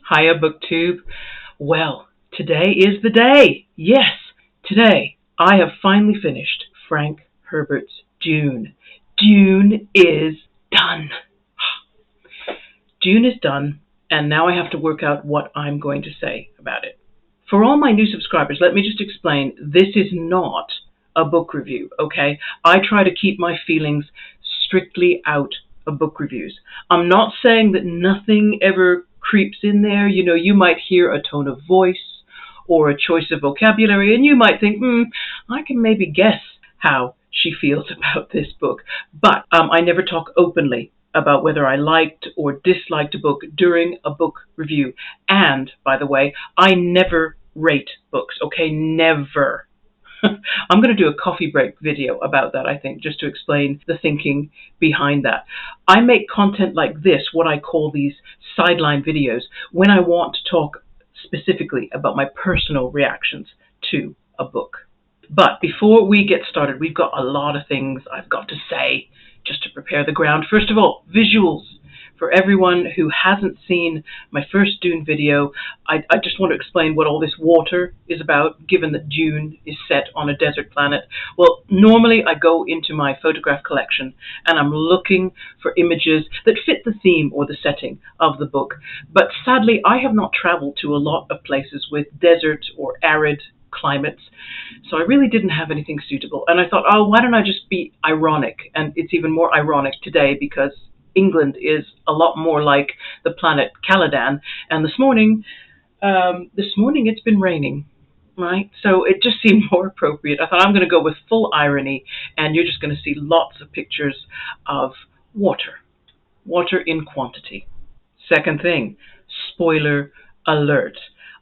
Hiya, BookTube. Well, today is the day. Yes, today I have finally finished Frank Herbert's Dune. Dune is done. Dune is done, and now I have to work out what I'm going to say about it. For all my new subscribers, let me just explain, this is not a book review, okay? I try to keep my feelings strictly out of book reviews. I'm not saying that nothing ever creeps in there. You know, you might hear a tone of voice or a choice of vocabulary, and you might think, I can maybe guess how she feels about this book. But I never talk openly about whether I liked or disliked a book during a book review. And, by the way, I never rate books, okay? Never. I'm going to do a coffee break video about that, I think, just to explain the thinking behind that. I make content like this, what I call these sideline videos, when I want to talk specifically about my personal reactions to a book. But before we get started, we've got a lot of things I've got to say just to prepare the ground. First of all, visuals. For everyone who hasn't seen my first Dune video, I just want to explain what all this water is about, given that Dune is set on a desert planet. Well, normally I go into my photograph collection and I'm looking for images that fit the theme or the setting of the book. But sadly, I have not traveled to a lot of places with desert or arid climates, so I really didn't have anything suitable. And I thought, why don't I just be ironic? And it's even more ironic today because England is a lot more like the planet Caladan, and this morning it's been raining, right? So it just seemed more appropriate. I thought I'm going to go with full irony, and you're just going to see lots of pictures of water in quantity. Second thing, spoiler alert.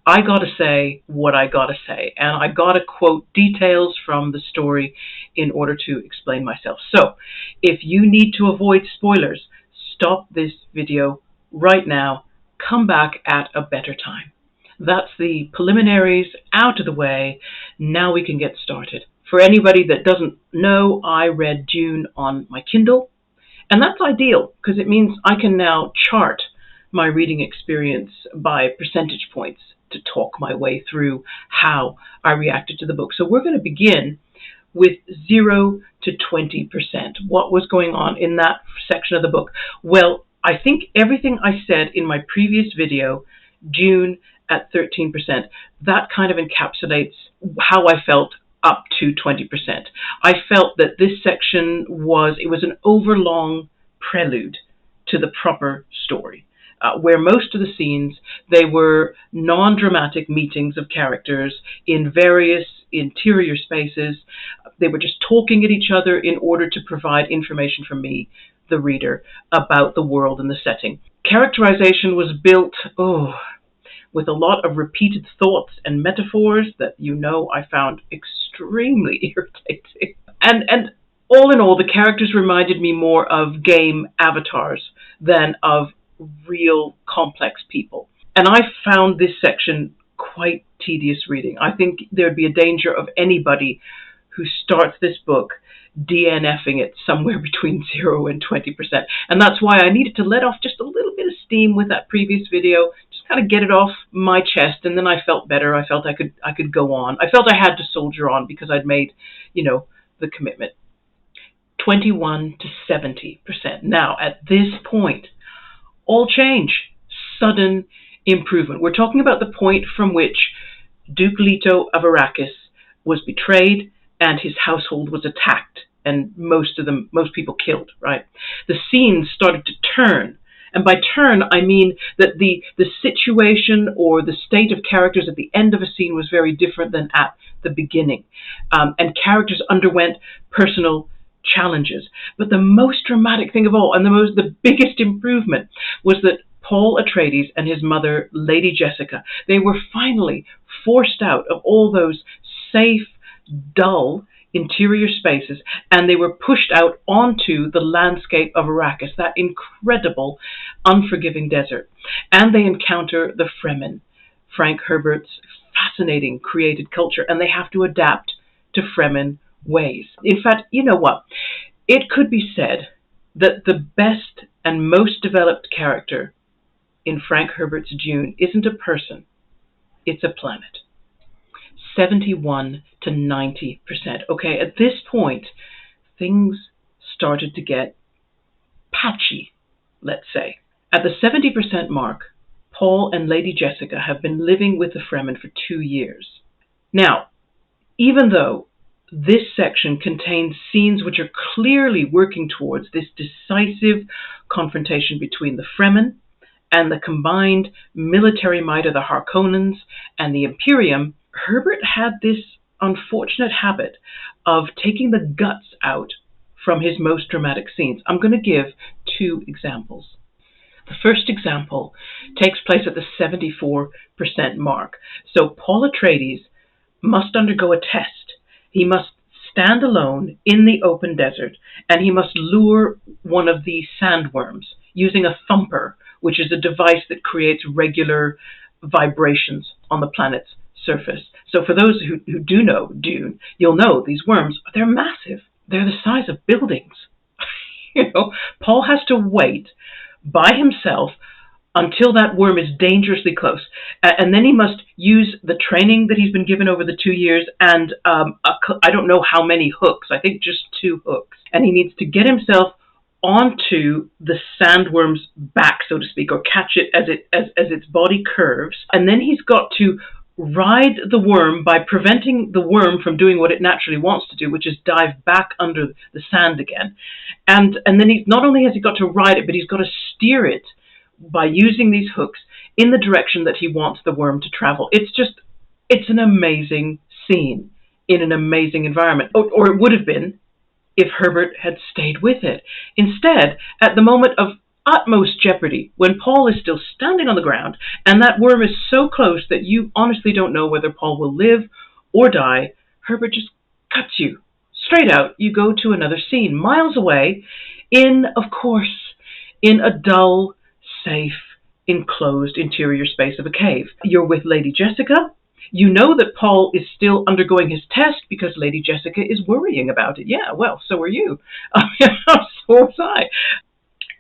I gotta say what I gotta say, and I gotta quote details from the story in order to explain myself. So, if you need to avoid spoilers, stop this video right now, come back at a better time. That's the preliminaries out of the way. Now we can get started. For anybody that doesn't know, I read Dune on my Kindle, and that's ideal because it means I can now chart my reading experience by percentage points to talk my way through how I reacted to the book. So we're going to begin with 0 to 20%. What was going on in that section of the book? Well, I think everything I said in my previous video, Dune at 13%, that kind of encapsulates how I felt up to 20%. I felt that this section was an overlong prelude to the proper story. Where most of the scenes, they were non-dramatic meetings of characters in various interior spaces. They were just talking at each other in order to provide information for me, the reader, about the world and the setting. Characterization was built, with a lot of repeated thoughts and metaphors that I found extremely irritating. And all in all, the characters reminded me more of game avatars than of real complex people. And I found this section quite tedious reading. I think there'd be a danger of anybody who starts this book DNFing it somewhere between 0 and 20%. And that's why I needed to let off just a little bit of steam with that previous video, just kind of get it off my chest, and then I felt better. I felt I could go on. I felt I had to soldier on because I'd made, the commitment. 21 to 70%. Now, at this point, all change, sudden improvement. We're talking about the point from which Duke Leto of Arrakis was betrayed and his household was attacked and most people killed, right? The scenes started to turn. And by turn, I mean that the situation or the state of characters at the end of a scene was very different than at the beginning. And characters underwent personal challenges. But the most dramatic thing of all, and the biggest improvement, was that Paul Atreides and his mother, Lady Jessica, they were finally forced out of all those safe, dull interior spaces, and they were pushed out onto the landscape of Arrakis, that incredible, unforgiving desert. And they encounter the Fremen, Frank Herbert's fascinating created culture, and they have to adapt to Fremen ways. In fact, you know what? It could be said that the best and most developed character in Frank Herbert's Dune isn't a person, it's a planet. 71 to 90%. Okay, at this point, things started to get patchy, let's say. At the 70% mark, Paul and Lady Jessica have been living with the Fremen for 2 years. Now, even though this section contains scenes which are clearly working towards this decisive confrontation between the Fremen and the combined military might of the Harkonnens and the Imperium, Herbert had this unfortunate habit of taking the guts out from his most dramatic scenes. I'm going to give 2 examples. The first example takes place at the 74% mark. So Paul Atreides must undergo a test. He must stand alone in the open desert, and he must lure one of the sandworms using a thumper, which is a device that creates regular vibrations on the planet's surface. So for those who do know Dune, you'll know these worms, they're massive. They're the size of buildings. Paul has to wait by himself until that worm is dangerously close. And then he must use the training that he's been given over the 2 years and I don't know how many hooks, I think just 2 hooks. And he needs to get himself onto the sandworm's back, so to speak, or catch it as its body curves. And then he's got to ride the worm by preventing the worm from doing what it naturally wants to do, which is dive back under the sand again. And then he not only has he got to ride it, but he's got to steer it by using these hooks in the direction that he wants the worm to travel. It's an amazing scene in an amazing environment. Or it would have been if Herbert had stayed with it. Instead, at the moment of utmost jeopardy, when Paul is still standing on the ground and that worm is so close that you honestly don't know whether Paul will live or die, Herbert just cuts you. Straight out, you go to another scene, miles away, of course, in a dull, safe, enclosed interior space of a cave. You're with Lady Jessica. You know that Paul is still undergoing his test because Lady Jessica is worrying about it. Yeah, well, so are you. So was I.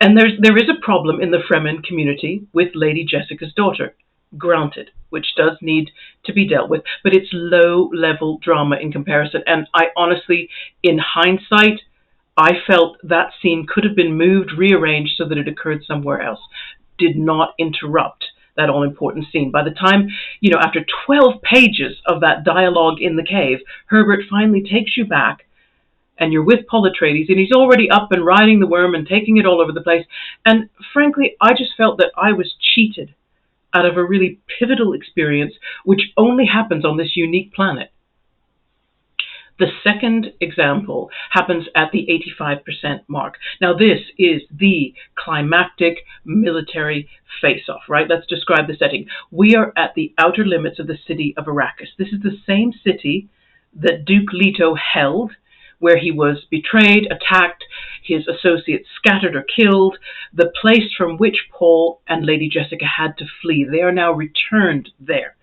And there is a problem in the Fremen community with Lady Jessica's daughter, granted, which does need to be dealt with, but it's low-level drama in comparison. And I honestly, in hindsight, I felt that scene could have been moved, rearranged so that it occurred somewhere else. Did not interrupt that all-important scene. By the time, after 12 pages of that dialogue in the cave, Herbert finally takes you back and you're with Paul Atreides, and he's already up and riding the worm and taking it all over the place. And frankly, I just felt that I was cheated out of a really pivotal experience, which only happens on this unique planet. The second example happens at the 85% mark. Now, this is the climactic military face-off, right? Let's describe the setting. We are at the outer limits of the city of Arrakis. This is the same city that Duke Leto held, where he was betrayed, attacked, his associates scattered or killed, the place from which Paul and Lady Jessica had to flee. They are now returned there.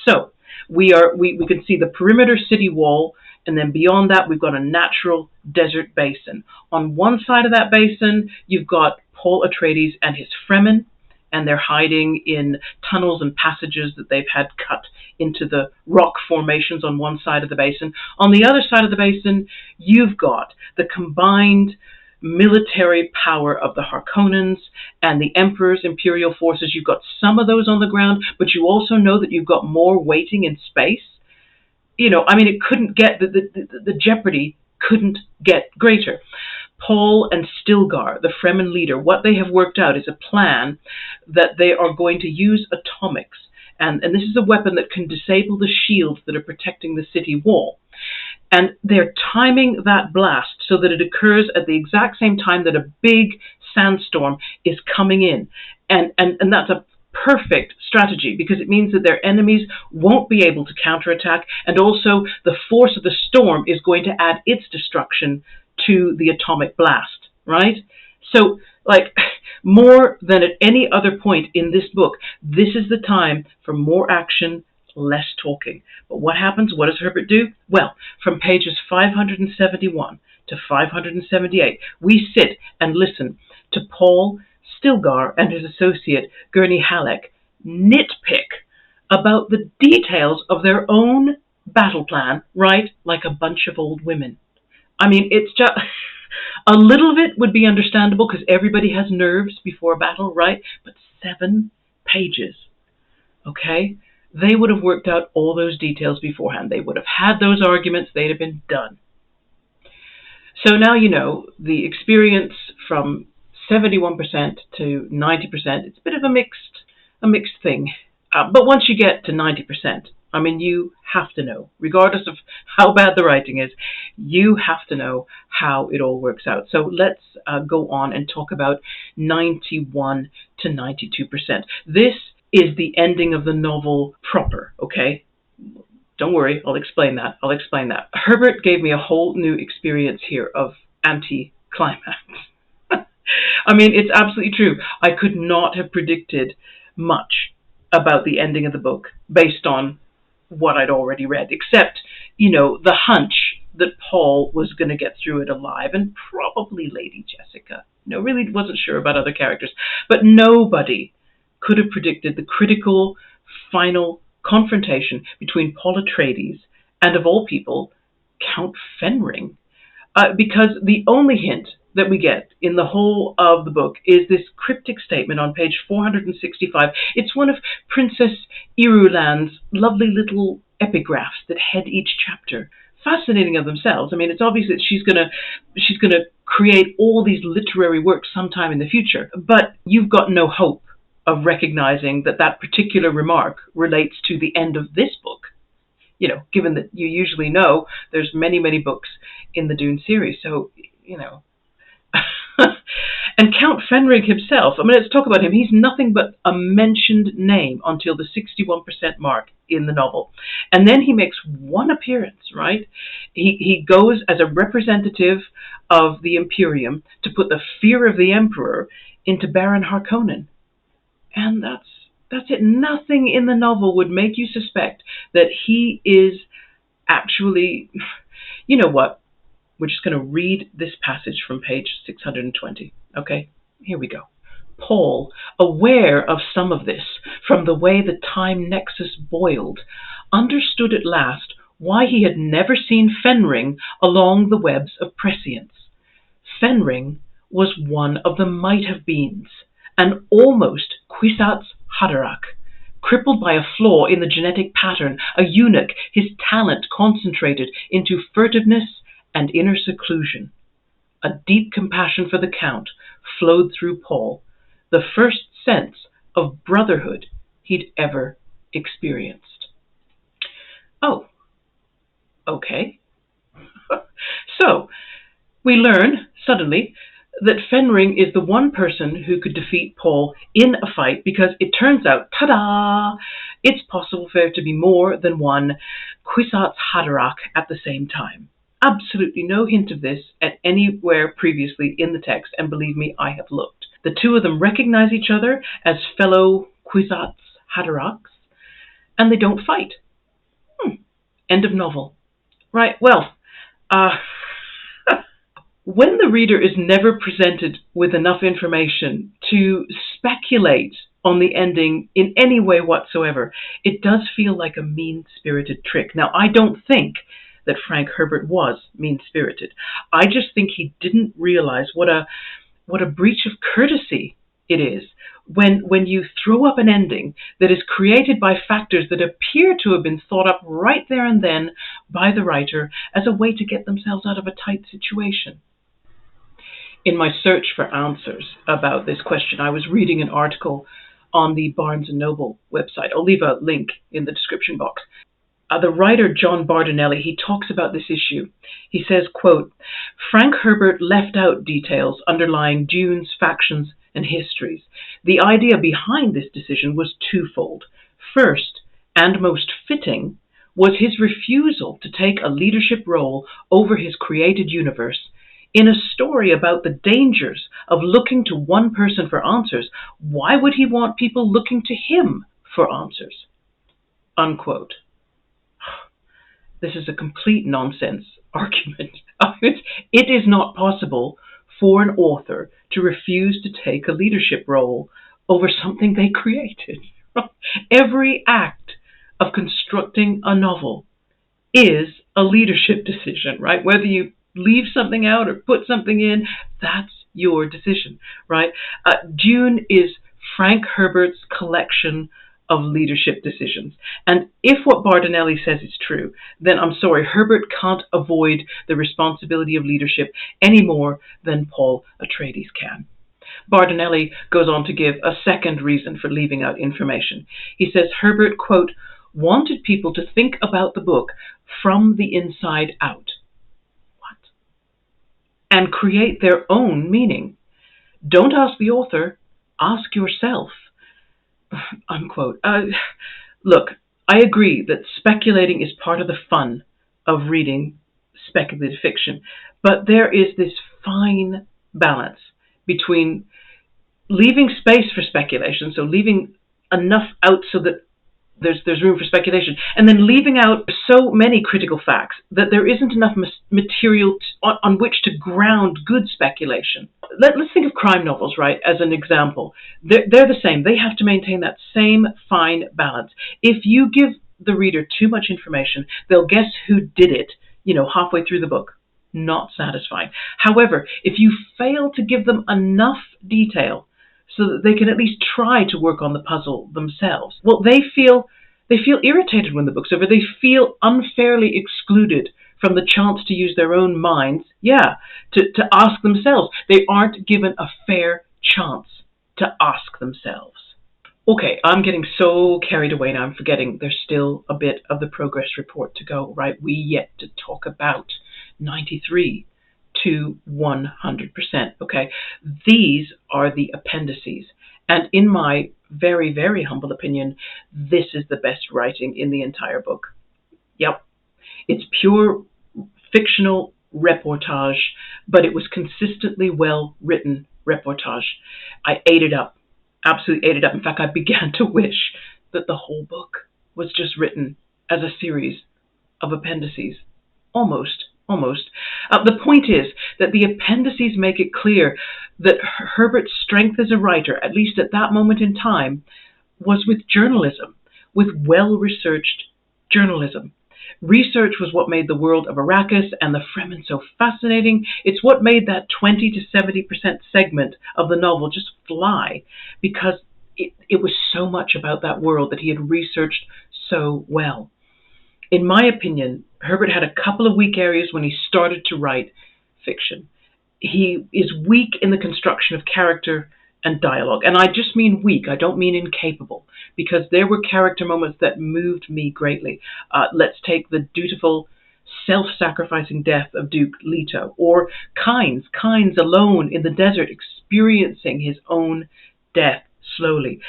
So we can see the perimeter city wall, and then beyond that, we've got a natural desert basin. On one side of that basin, you've got Paul Atreides and his Fremen, and they're hiding in tunnels and passages that they've had cut into the rock formations on one side of the basin. On the other side of the basin, you've got the combined military power of the Harkonnens and the Emperor's imperial forces. You've got some of those on the ground, but you also know that you've got more waiting in space. It couldn't get, the jeopardy couldn't get greater. Paul and Stilgar, the Fremen leader, what they have worked out is a plan that they are going to use atomics. And this is a weapon that can disable the shields that are protecting the city wall. And they're timing that blast so that it occurs at the exact same time that a big sandstorm is coming in. And that's a perfect strategy because it means that their enemies won't be able to counterattack, and also the force of the storm is going to add its destruction to the atomic blast, right? So, more than at any other point in this book, this is the time for more action, less talking. But what happens? What does Herbert do? Well, from pages 571 to 578, we sit and listen to Paul Stilgar and his associate, Gurney Halleck, nitpick about the details of their own battle plan, right? Like a bunch of old women. I mean, it's just a little of it would be understandable because everybody has nerves before a battle, right? But 7 pages, okay? They would have worked out all those details beforehand. They would have had those arguments. They'd have been done. So now you know the experience from 71% to 90%. It's a bit of a mixed thing. But once you get to 90%, I mean, you have to know, regardless of how bad the writing is, you have to know how it all works out. So let's go on and talk about 91 to 92%. This is the ending of the novel proper, okay? Don't worry, I'll explain that. Herbert gave me a whole new experience here of anti-climax. I mean, it's absolutely true. I could not have predicted much about the ending of the book based on what I'd already read, except, the hunch that Paul was going to get through it alive, and probably Lady Jessica. Really wasn't sure about other characters. But nobody could have predicted the critical final confrontation between Paul Atreides and, of all people, Count Fenring. Because the only hint that we get in the whole of the book is this cryptic statement on page 465. It's one of Princess Irulan's lovely little epigraphs that head each chapter. Fascinating of themselves. I mean, it's obvious that she's gonna create all these literary works sometime in the future, but you've got no hope of recognizing that particular remark relates to the end of this book. Given that you usually know there's many, many books in the Dune series. So, and Count Fenring himself, I mean, let's talk about him. He's nothing but a mentioned name until the 61% mark in the novel. And then he makes one appearance, right? He goes as a representative of the Imperium to put the fear of the Emperor into Baron Harkonnen. And that's it. Nothing in the novel would make you suspect that he is actually, you know what? We're just going to read this passage from page 620. Okay, here we go. Paul, aware of some of this from the way the time nexus boiled, understood at last why he had never seen Fenring along the webs of prescience. Fenring was one of the might-have-beens, an almost Kwisatz Haderach, crippled by a flaw in the genetic pattern, a eunuch, his talent concentrated into furtiveness and inner seclusion. A deep compassion for the Count flowed through Paul, the first sense of brotherhood he'd ever experienced. Oh, okay. So, we learn, suddenly, that Fenring is the one person who could defeat Paul in a fight because it turns out, ta-da, it's possible for there to be more than one Kwisatz Haderach at the same time. Absolutely no hint of this at anywhere previously in the text, and believe me, I have looked. The two of them recognize each other as fellow Kwisatz Haderachs, and they don't fight. End of novel. Right, well, when the reader is never presented with enough information to speculate on the ending in any way whatsoever, it does feel like a mean-spirited trick. Now, I don't think that Frank Herbert was mean-spirited. I just think he didn't realize what a breach of courtesy it is when you throw up an ending that is created by factors that appear to have been thought up right there and then by the writer as a way to get themselves out of a tight situation. In my search for answers about this question, I was reading an article on the Barnes & Noble website. I'll leave a link in the description box. The writer John Bardinelli, he talks about this issue. He says, quote, Frank Herbert left out details underlying Dune's factions and histories. The idea behind this decision was twofold. First, and most fitting, was his refusal to take a leadership role over his created universe. In a story about the dangers of looking to one person for answers, why would he want people looking to him for answers? Unquote. This is a complete nonsense argument. It is not possible for an author to refuse to take a leadership role over something they created. Every act of constructing a novel is a leadership decision, right? Whether you leave something out or put something in, that's your decision, right? Dune is Frank Herbert's collection of leadership decisions. And if what Bardinelli says is true, then I'm sorry, Herbert can't avoid the responsibility of leadership any more than Paul Atreides can. Bardinelli goes on to give a second reason for leaving out information. He says Herbert, quote, wanted people to think about the book from the inside out. What? And create their own meaning. Don't ask the author, ask yourself. Unquote. Look, I agree that speculating is part of the fun of reading speculative fiction, but there is this fine balance between leaving space for speculation, so leaving enough out so that there's room for speculation, and then leaving out so many critical facts that there isn't enough material on which to ground good speculation. Let's think of crime novels, right, as an example. They're the same. They have to maintain that same fine balance. If you give the reader too much information, they'll guess who did it, halfway through the book. Not satisfying. However, if you fail to give them enough detail so that they can at least try to work on the puzzle themselves, well, they feel irritated when the book's over. They feel unfairly excluded from the chance to use their own minds, to ask themselves. They aren't given a fair chance to ask themselves. Okay, I'm getting so carried away now, I'm forgetting there's still a bit of the progress report to go, right? We yet to talk about 93 to 100%, okay? These are the appendices. And in my very, very humble opinion, this is the best writing in the entire book. Yep. It's pure fictional reportage, but it was consistently well-written reportage. I ate it up. Absolutely ate it up. In fact, I began to wish that the whole book was just written as a series of appendices. Almost. The point is that the appendices make it clear that Herbert's strength as a writer, at least at that moment in time, was with journalism, with well-researched journalism. Research was what made the world of Arrakis and the Fremen so fascinating. It's what made that 20 to 70% segment of the novel just fly, because it was so much about that world that he had researched so well. In my opinion, Herbert had a couple of weak areas when he started to write fiction. He is weak in the construction of character and dialogue. And I just mean weak. I don't mean incapable, because there were character moments that moved me greatly. Let's take the dutiful, self-sacrificing death of Duke Leto, or Kynes alone in the desert experiencing his own death slowly,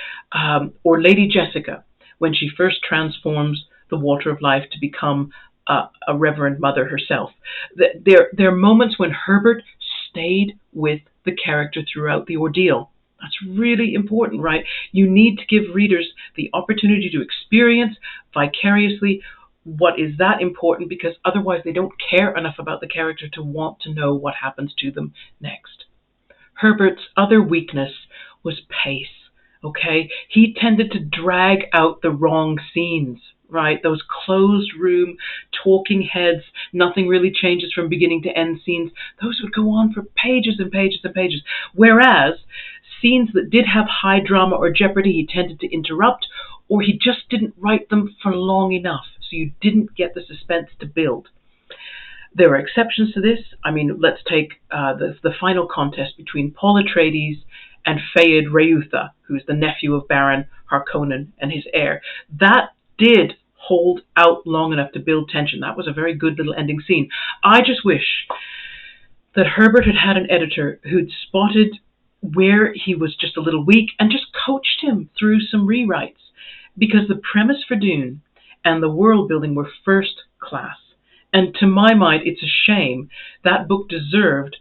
or Lady Jessica when she first transforms the water of life to become a Reverend Mother herself. There are moments when Herbert stayed with the character throughout the ordeal. That's really important, right? You need to give readers the opportunity to experience vicariously what is that important, because otherwise they don't care enough about the character to want to know what happens to them next. Herbert's other weakness was pace, okay? He tended to drag out the wrong scenes, right? Those closed room, talking heads, nothing really changes from beginning to end scenes. Those would go on for pages and pages and pages. Whereas scenes that did have high drama or jeopardy, he tended to interrupt, or he just didn't write them for long enough, so you didn't get the suspense to build. There are exceptions to this. I mean, let's take the final contest between Paul Atreides and Fayed Reuther, who's the nephew of Baron Harkonnen and his heir. That did hold out long enough to build tension. That was a very good little ending scene. I just wish that Herbert had had an editor who'd spotted where he was just a little weak and just coached him through some rewrites, because the premise for Dune and the world building were first class. And to my mind, it's a shame that book deserved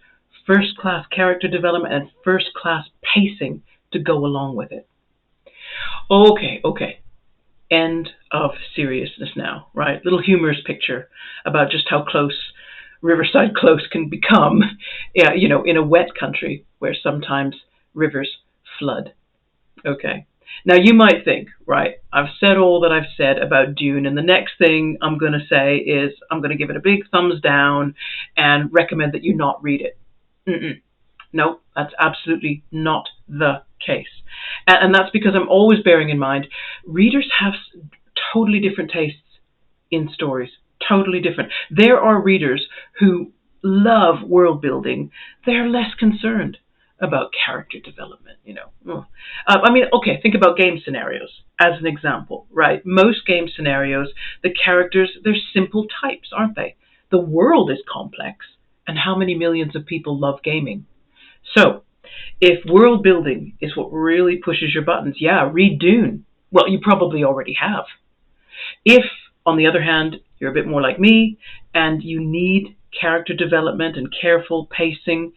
first class character development and first class pacing to go along with it. Okay. End of seriousness now, right? Little humorous picture about just how close Riverside Close can become, yeah, in a wet country where sometimes rivers flood. Okay. Now you might think, right, I've said all that I've said about Dune, and the next thing I'm going to say is I'm going to give it a big thumbs down and recommend that you not read it. Mm-mm. No, that's absolutely not the case. And that's because I'm always bearing in mind readers have totally different tastes in stories. Totally different. There are readers who love world building. They're less concerned about character development. I mean, okay, think about game scenarios as an example, right? Most game scenarios, the characters, they're simple types, aren't they? The world is complex, and how many millions of people love gaming? So, if world building is what really pushes your buttons, yeah, read Dune. Well, you probably already have. If, on the other hand, you're a bit more like me and you need character development and careful pacing,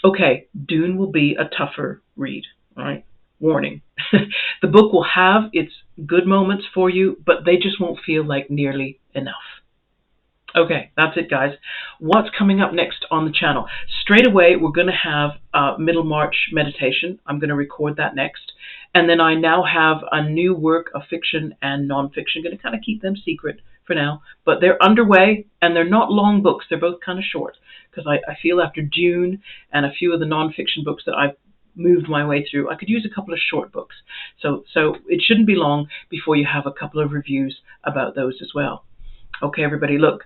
okay, Dune will be a tougher read, all right? Warning. The book will have its good moments for you, but they just won't feel like nearly enough. Okay, that's it, guys. What's coming up next on the channel? Straight away, we're going to have Middlemarch meditation. I'm going to record that next. And then I now have a new work of fiction and nonfiction. Going to kind of keep them secret for now. But they're underway, and they're not long books. They're both kind of short. Because I feel after Dune and a few of the nonfiction books that I've moved my way through, I could use a couple of short books. So it shouldn't be long before you have a couple of reviews about those as well. Okay, everybody, look,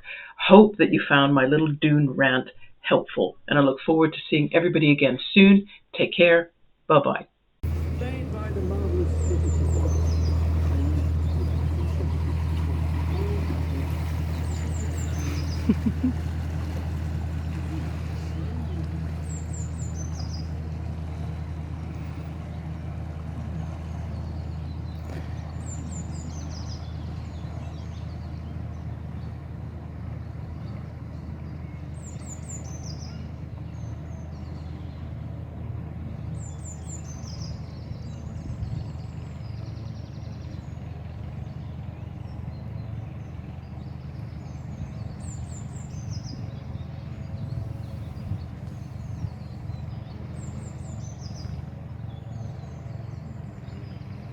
hope that you found my little Dune rant helpful, and I look forward to seeing everybody again soon. Take care. Bye-bye.